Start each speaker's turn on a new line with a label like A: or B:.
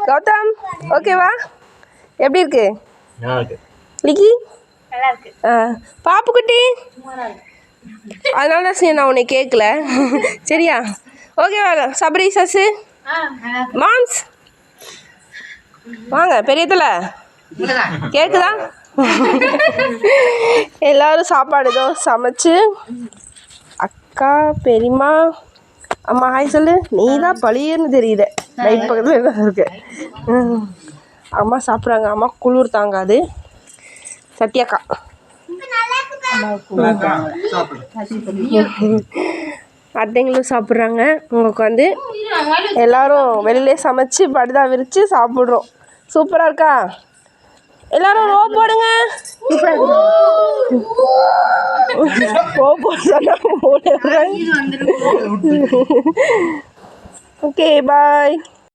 A: கௌதம் ஓகேவா? எப்படி இருக்கு லிக்கி?
B: நல்லா இருக்கு.
A: பாப்புக்குட்டி அதனால தான் நான் உன்னை கேட்கல. சரியா? ஓகேவா சபரி சசு மாம்ஸ் வாங்க பெரியத்துல கேட்குதா? எல்லோரும் சாப்பாடு ஏதோ சமைச்சு அக்கா பெரியம்மா அம்மா ஹாய் சொல்லு. நீ தான் பழியன்னு தெரியுது லைட் பக்கத்தில் தான் இருக்கு. அம்மா சாப்பிட்றாங்க. அம்மா குளிர் தாங்காது. சத்யாக்கா அத்தைங்களும் சாப்பிட்றாங்க. இங்கே உட்காந்து எல்லோரும் வெளியிலே சமைச்சு படுதா விரித்து சாப்பிட்றோம். சூப்பராக இருக்கா? எல்லாரும் ரோ போடுங்க. Okay bye.